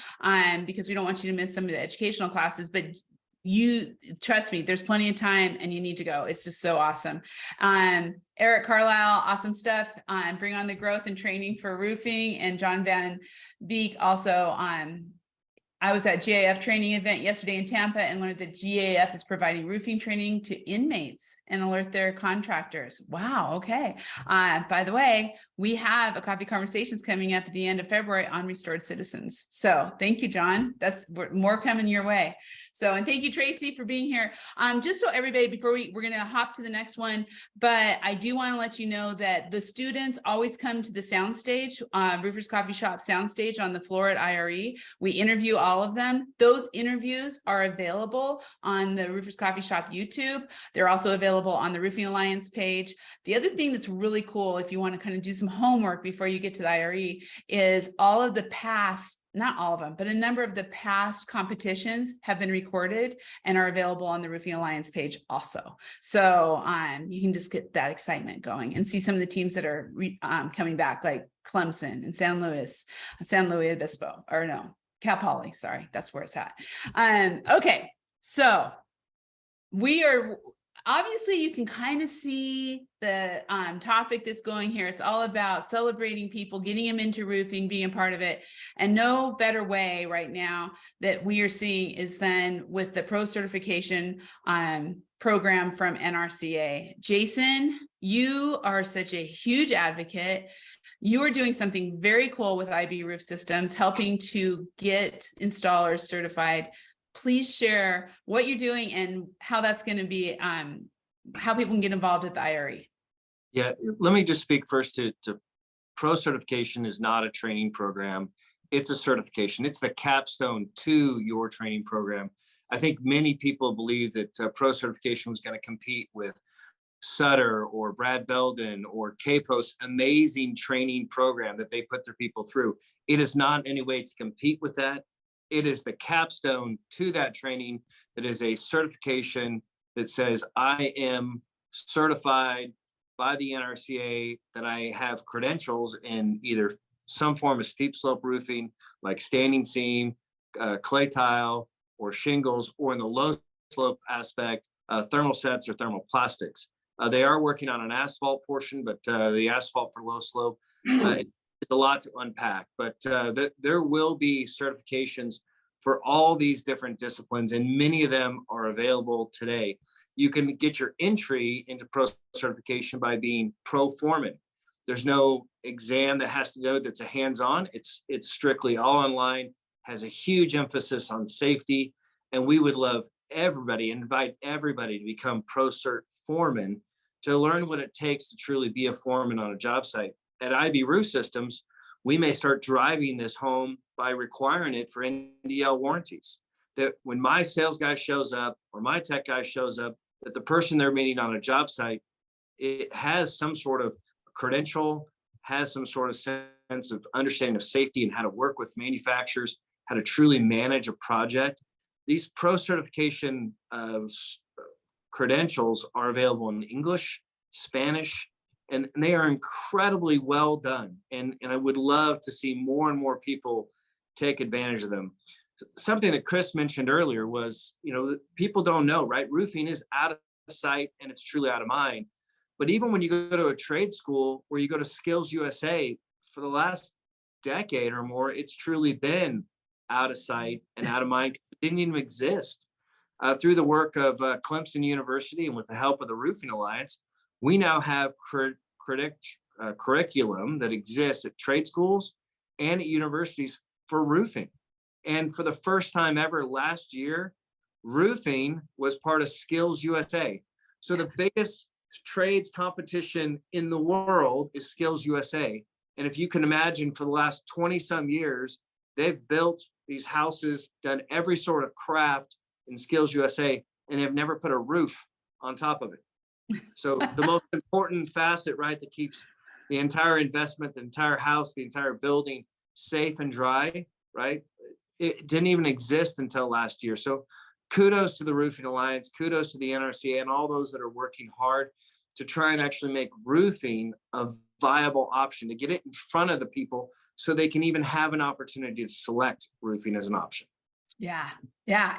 because we don't want you to miss some of the educational classes, but you trust me, there's plenty of time and you need to go. It's just so awesome. Eric Carlisle, awesome stuff. Bring on the growth and training for roofing. And John Van Beek also I was at GAF training event yesterday in Tampa and learned that GAF is providing roofing training to inmates and alert their contractors. Wow. Okay. By the way, we have a Coffee Conversations coming up at the end of February on restored citizens. So thank you, John. That's more coming your way. So, and thank you, Tracy, for being here. Just so everybody, before we're going to hop to the next one, but I do want to let you know that the students always come to the soundstage, Roofers Coffee Shop soundstage on the floor at IRE. We interview all of them. Those interviews are available on the Roofers Coffee Shop YouTube. They're also available on the Roofing Alliance page. The other thing that's really cool, if you want to kind of do some homework before you get to the IRE, is all of the past, not all of them, but a number of the past competitions have been recorded and are available on the Roofing Alliance page also. So you can just get that excitement going and see some of the teams that are coming back, like Clemson and San Luis Obispo, or no, Cal Poly, sorry, that's where it's at. Okay, so we are, obviously you can kind of see the topic that's going here. It's all about celebrating people, getting them into roofing, being a part of it. And no better way right now that we are seeing is then with the ProCertification program from NRCA. Jason, you are such a huge advocate. You are doing something very cool with IB Roof Systems, helping to get installers certified. Please share what you're doing and how that's going to be, how people can get involved at the IRE. Yeah, let me just speak first to ProCertification is not a training program. It's a certification. It's the capstone to your training program. I think many people believe that ProCertification was going to compete with Sutter or Brad Belden or KPOST amazing training program that they put their people through. It is not in any way to compete with that. It is the capstone to that training. That is a certification that says I am certified by the NRCA, that I have credentials in either some form of steep slope roofing, like standing seam, clay tile, or shingles, or in the low slope aspect, thermal sets or thermoplastics. They are working on an asphalt portion, but the asphalt for low slope, it's a lot to unpack. But there will be certifications for all these different disciplines, and many of them are available today. You can get your entry into Pro Certification by being Pro Foreman. There's no exam that has to do that's a hands-on. It's strictly all online, has a huge emphasis on safety, and we would love everybody, invite everybody to become Pro Cert Foreman to learn what it takes to truly be a foreman on a job site. At IB Roof Systems, we may start driving this home by requiring it for NDL warranties. That when my sales guy shows up or my tech guy shows up, that the person they're meeting on a job site, it has some sort of credential, has some sort of sense of understanding of safety and how to work with manufacturers, how to truly manage a project. These Pro Certification credentials are available in English, Spanish, and they are incredibly well done. And I would love to see more and more people take advantage of them. Something that Chris mentioned earlier was, people don't know, right? Roofing is out of sight and it's truly out of mind. But even when you go to a trade school or you go to Skills USA, for the last decade or more, it's truly been out of sight and out of mind. It didn't even exist. Through the work of Clemson University and with the help of the Roofing Alliance, we now have curriculum that exists at trade schools and at universities for roofing. And for the first time ever last year, roofing was part of Skills USA. So the biggest trades competition in the world is Skills USA. And if you can imagine, for the last 20 some years, they've built these houses, done every sort of craft in Skills USA, and they've never put a roof on top of it. So the most important facet, right, that keeps the entire investment, the entire house, the entire building safe and dry, right? It didn't even exist until last year. So kudos to the Roofing Alliance, kudos to the NRCA and all those that are working hard to try and actually make roofing a viable option, to get it in front of the people so they can even have an opportunity to select roofing as an option. Yeah,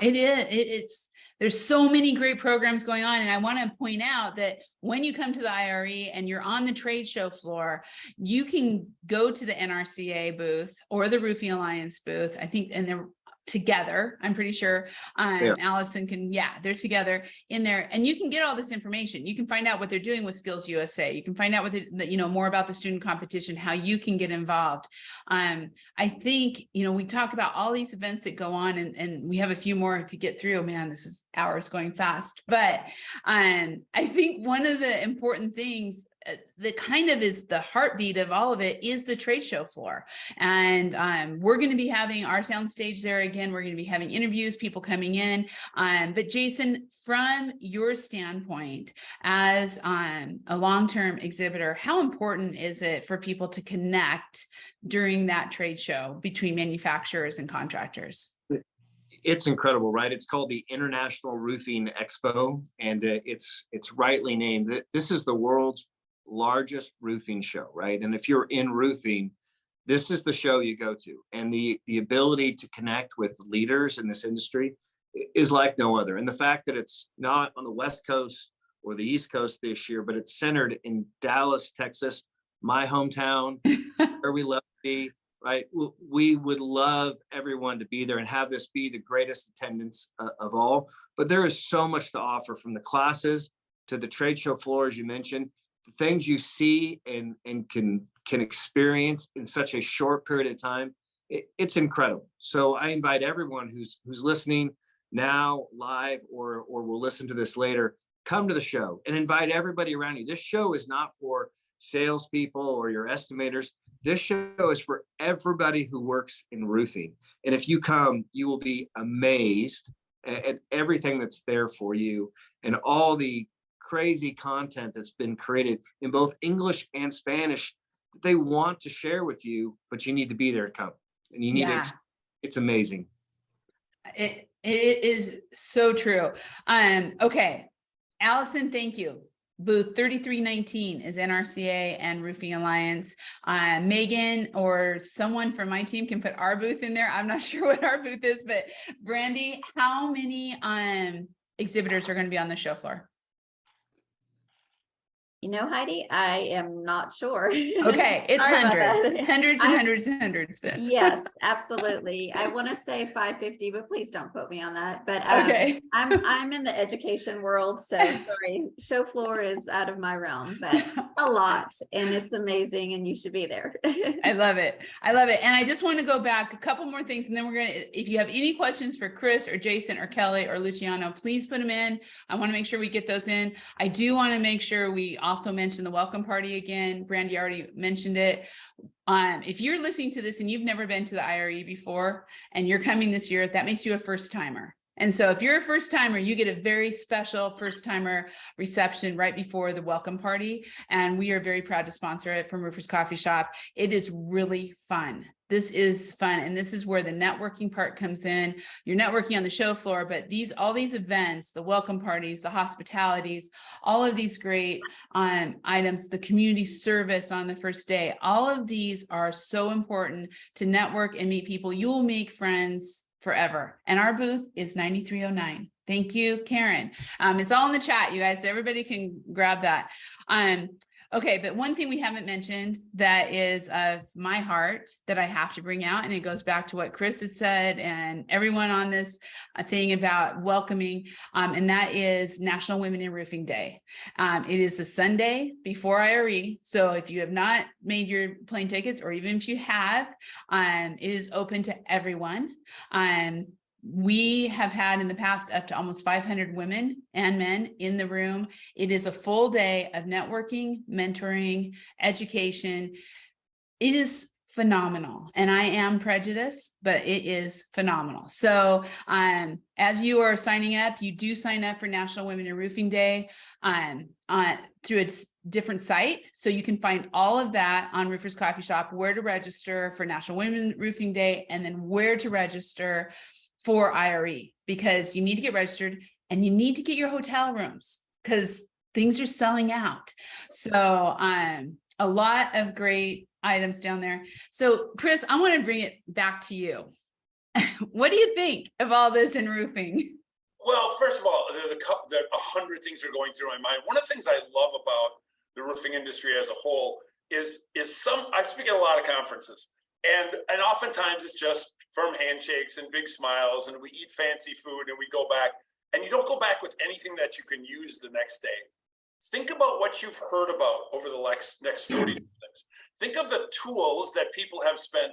it is. There's so many great programs going on. And I want to point out that when you come to the IRE and you're on the trade show floor, you can go to the NRCA booth or the Roofing Alliance booth, I think, and they're together. I'm pretty sure Allison can, they're together in there, and you can get all this information. You can find out what they're doing with Skills USA. You can find out what more about the student competition, how you can get involved. I think, we talk about all these events that go on, and we have a few more to get through. Man, this is hours going fast. But I think one of the important things that kind of is the heartbeat of all of it is the trade show floor. And we're going to be having our sound stage there again. We're going to be having interviews, people coming in. But Jason, from your standpoint as a long-term exhibitor, how important is it for people to connect during that trade show between manufacturers and contractors? It's incredible, right? It's called the International Roofing Expo, and it's rightly named. This is the world's largest roofing show, right? And if you're in roofing, this is the show you go to. And the ability to connect with leaders in this industry is like no other. And the fact that it's not on the West Coast or the East Coast this year, but it's centered in Dallas, Texas, my hometown, where we love to be, right? We would love everyone to be there and have this be the greatest attendance of all. But there is so much to offer, from the classes to the trade show floor, as you mentioned. The things you see and can experience in such a short period of time, it's incredible. So I invite everyone who's listening now live or will listen to this later, come to the show and invite everybody around you. This show is not for salespeople or your estimators. This show is for everybody who works in roofing. And if you come, you will be amazed at everything that's there for you and all the crazy content that's been created in both English and Spanish that they want to share with you, but you need to be there to come. And you need to, it's amazing. It is so true. Okay. Allison, thank you. Booth 3319 is NRCA and Roofing Alliance. Megan or someone from my team can put our booth in there. I'm not sure what our booth is, but Brandy, how many exhibitors are going to be on the show floor? Heidi, I am not sure. Okay, it's hundreds and hundreds then. Yes, absolutely. I want to say 550, but please don't quote me on that. But okay, I'm in the education world, so sorry, show floor is out of my realm, but a lot, and it's amazing, and you should be there. I love it. And I just want to go back a couple more things, and then we're gonna. If you have any questions for Chris or Jason or Kelly or Luciano, please put them in. I want to make sure we get those in. I do want to make sure we also mention the welcome party again. Brandy already mentioned it. If you're listening to this and you've never been to the IRE before and you're coming this year, that makes you a first timer. And so if you're a first timer, you get a very special first timer reception right before the welcome party. And we are very proud to sponsor it from Roofers Coffee Shop. It is really fun. This is fun. And this is where the networking part comes in. You're networking on the show floor, but all these events, the welcome parties, the hospitalities, all of these great items, the community service on the first day, all of these are so important to network and meet people. You will make friends forever. And our booth is 9309. Thank you, Karen. It's all in the chat, you guys. So everybody can grab that. Okay, but one thing we haven't mentioned that is of my heart that I have to bring out, and it goes back to what Chris had said and everyone on this thing about welcoming, and that is National Women in Roofing Day. It is the Sunday before IRE. So if you have not made your plane tickets, or even if you have, it is open to everyone. We have had in the past up to almost 500 women and men in the room. It is a full day of networking, mentoring, education. It is phenomenal. And I am prejudiced, but it is phenomenal. So as you are signing up, you do sign up for National Women in Roofing Day through its different site. So you can find all of that on Roofers Coffee Shop, where to register for National Women Roofing Day, and then where to register for IRE, because you need to get registered and you need to get your hotel rooms because things are selling out. So a lot of great items down there. So Chris, I want to bring it back to you. What do you think of all this in roofing? Well, first of all, there's 100 things are going through my mind. One of the things I love about the roofing industry as a whole is I speak at a lot of conferences, and oftentimes it's just firm handshakes and big smiles, and we eat fancy food and we go back, and you don't go back with anything that you can use the next day. Think about what you've heard about over the next 40 minutes. Think of the tools that people have spent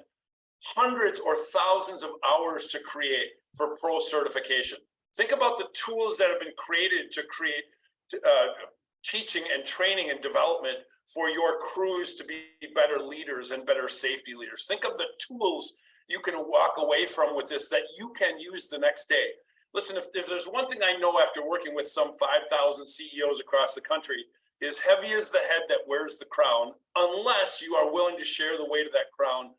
hundreds or thousands of hours to create for ProCertification. Think about the tools that have been created to create teaching and training and development for your crews to be better leaders and better safety leaders. Think of the tools you can walk away from with this that you can use the next day. Listen, if there's one thing I know after working with some 5,000 CEOs across the country, is heavy is the head that wears the crown, unless you are willing to share the weight of that crown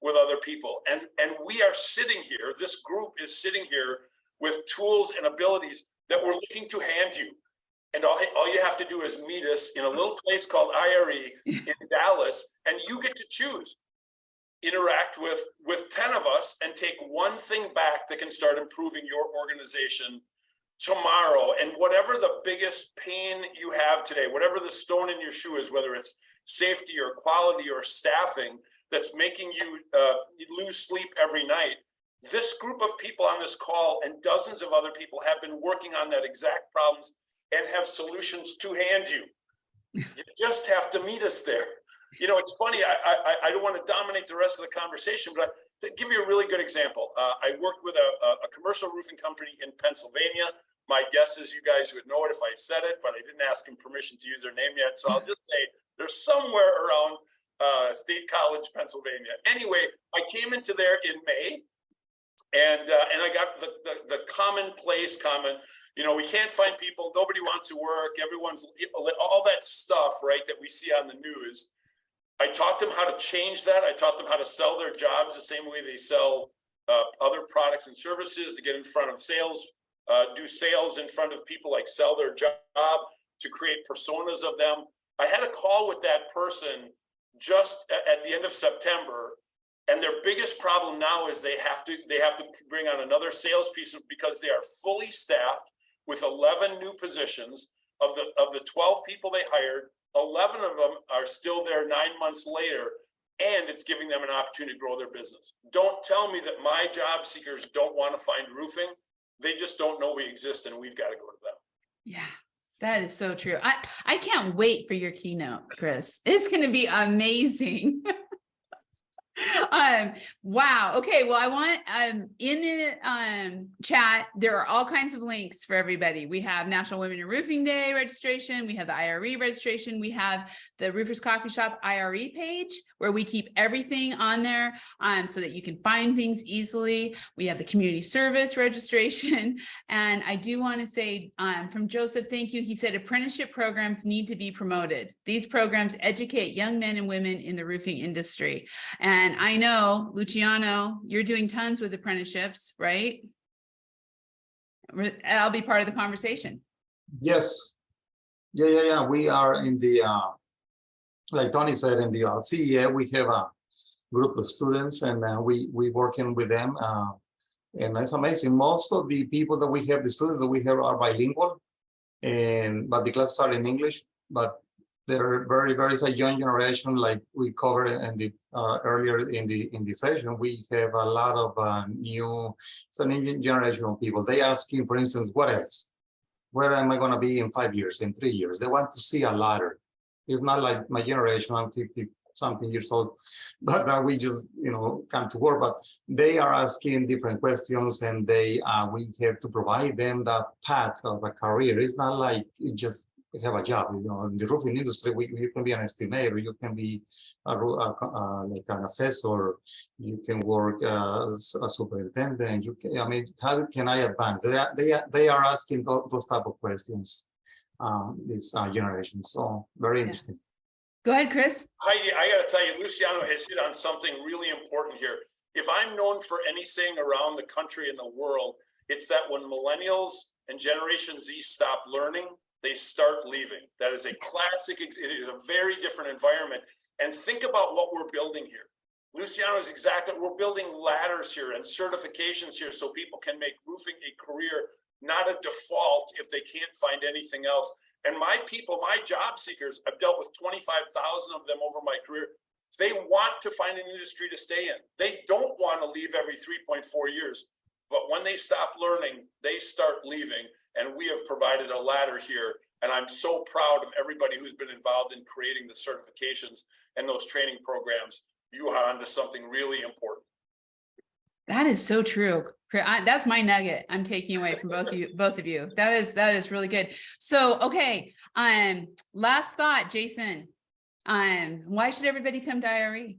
with other people. And we are sitting here, this group is sitting here with tools and abilities that we're looking to hand you. And all you have to do is meet us in a little place called IRE in Dallas, and you get to choose. Interact with 10 of us and take one thing back that can start improving your organization tomorrow. And whatever the biggest pain you have today, whatever the stone in your shoe is, whether it's safety or quality or staffing that's making you lose sleep every night, this group of people on this call and dozens of other people have been working on that exact problems and have solutions to hand you. You just have to meet us there. You know, it's funny, I don't want to dominate the rest of the conversation, but to give you a really good example, I worked with a commercial roofing company in Pennsylvania. My guess is you guys would know it if I said it, but I didn't ask them permission to use their name yet. So I'll just say they're somewhere around State College, Pennsylvania. Anyway, I came into there in May, and I got the commonplace comment, you know, we can't find people, nobody wants to work, everyone's, all that stuff, right, that we see on the news. I taught them how to change that. I taught them how to sell their jobs the same way they sell other products and services, to get in front of sales, do sales in front of people, like sell their job, to create personas of them. I had a call with that person just at the end of September, and their biggest problem now is they have to bring on another sales piece because they are fully staffed with 11 new positions. Of the 12 people they hired, 11 of them are still there 9 months later, and it's giving them an opportunity to grow their business. Don't tell me that my job seekers don't want to find roofing. They just don't know we exist, and we've got to go to them. Yeah, that is so true. I can't wait for your keynote, Chris. It's going to be amazing. Wow. Okay. Well, I want in the chat, there are all kinds of links for everybody. We have National Women in Roofing Day registration. We have the IRE registration. We have the Roofers Coffee Shop IRE page where we keep everything on there so that you can find things easily. We have the community service registration. And I do want to say from Joseph, thank you. He said apprenticeship programs need to be promoted. These programs educate young men and women in the roofing industry. And I know, Luciano, you're doing tons with apprenticeships, right? I'll be part of the conversation. Yes. Yeah. We are in the, like Tony said, in the CEA, we have a group of students, and we working with them. And it's amazing. Most of the people that we have, the students that we have, are bilingual, but the classes are in English. But there is a young generation, like we covered in the earlier in the session. We have a lot of new generation of people. They asking, for instance, what else? Where am I going to be in 5 years, in 3 years? They want to see a ladder. It's not like my generation. I'm 50 something years old, but we just come to work. But they are asking different questions, and we have to provide them that path of a career. It's not like it just have a job. In the roofing industry, you can be an estimator, you can be like an assessor, you can work as a superintendent. How can I advance? They are asking those type of questions. This generation, so very interesting. Go ahead, Chris. Heidi, I got to tell you, Luciano has hit on something really important here. If I'm known for anything around the country and the world, it's that when millennials and Generation Z stop learning, they start leaving. That is a classic, it is a very different environment. And think about what we're building here. Luciano is exactly, we're building ladders here and certifications here so people can make roofing a career, not a default if they can't find anything else. And my people, my job seekers, I've dealt with 25,000 of them over my career. They want to find an industry to stay in. They don't want to leave every 3.4 years. But when they stop learning, they start leaving. And we have provided a ladder here. And I'm so proud of everybody who's been involved in creating the certifications and those training programs. You are onto something really important. That is so true. That's my nugget I'm taking away from both of you. That is really good. So, okay. Last thought, Jason. Why should everybody come to IRE?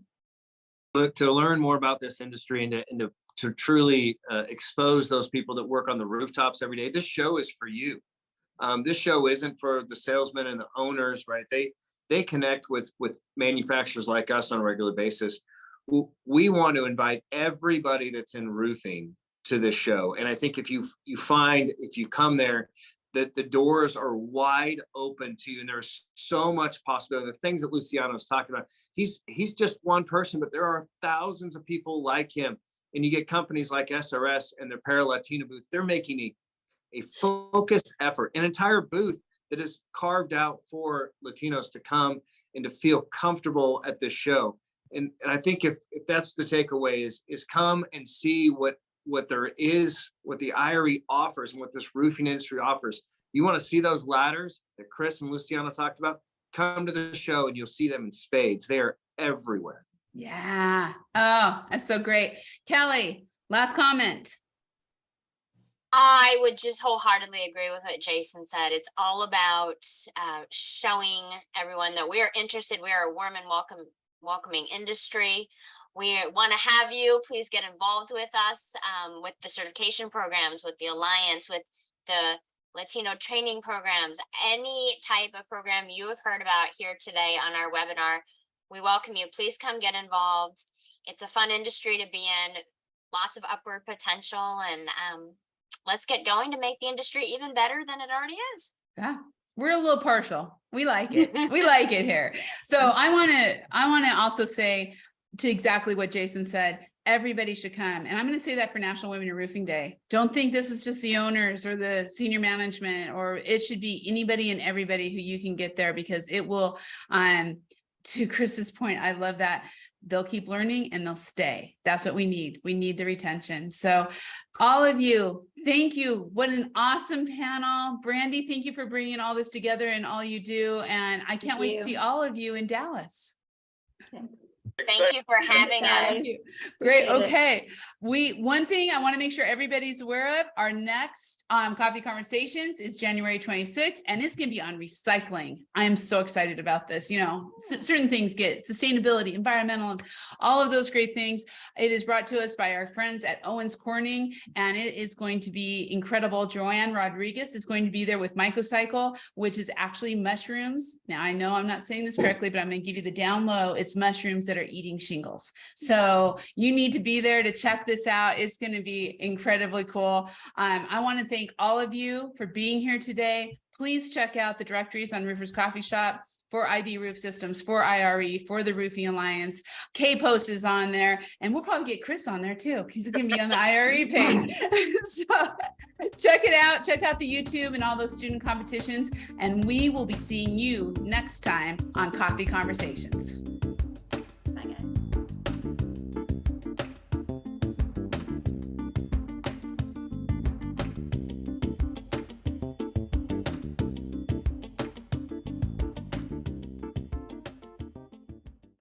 Look, to learn more about this industry and to truly expose those people that work on the rooftops every day. This show is for you. This show isn't for the salesmen and the owners, right? They connect with manufacturers like us on a regular basis. We want to invite everybody that's in roofing to this show. And I think if you come there, that the doors are wide open to you, and there's so much possibility. The things that Luciano's talking about, he's just one person, but there are thousands of people like him. And you get companies like SRS and their Latino booth. They're making a focused effort, an entire booth that is carved out for Latinos to come and to feel comfortable at this show. And I think if that's the takeaway is come and see what there is, what the IRE offers and what this roofing industry offers. You want to see those ladders that Chris and Luciano talked about? Come to the show and you'll see them in spades. They are everywhere. Yeah. Oh, that's so great. Kelly, last comment. I would just wholeheartedly agree with what Jason said. It's all about showing everyone that we are interested. We are a warm and welcoming industry. We want to have you. Please get involved with us with the certification programs, with the Alliance, with the Latino training programs, any type of program you have heard about here today on our webinar. We welcome you. Please come get involved. It's a fun industry to be in, lots of upward potential, and let's get going to make the industry even better than it already is. Yeah, we're a little partial. We like it. We like it here. So I want to also say to exactly what Jason said, everybody should come. And I'm going to say that for National Women in Roofing Day. Don't think this is just the owners or the senior management, or it should be anybody and everybody who you can get there, because it will, to Chris's point, I love that. They'll keep learning and they'll stay. That's what we need. We need the retention. So all of you, thank you. What an awesome panel. Brandy, thank you for bringing all this together and all you do. And I can't wait to see all of you in Dallas. Okay. Thank you for having us. Great. Okay. One thing I want to make sure everybody's aware of, our next Coffee Conversations is January 26th, and it's going to be on recycling. I am so excited about this. You know, certain things get sustainability, environmental, and all of those great things. It is brought to us by our friends at Owens Corning, and it is going to be incredible. Joanne Rodriguez is going to be there with Mycocycle, which is actually mushrooms. Now, I know I'm not saying this correctly, but I'm going to give you the down low. It's mushrooms that are eating shingles. So you need to be there to check this out. It's going to be incredibly cool. I want to thank all of you for being here today. Please check out the directories on Roofers Coffee Shop. for IV Roof Systems, for IRE, for the Roofing Alliance. KPOST is on there, and we'll probably get Chris on there too, because he's going to be on the IRE page. So check it out. Check out the YouTube and all those student competitions, and we will be seeing you next time on Coffee Conversations.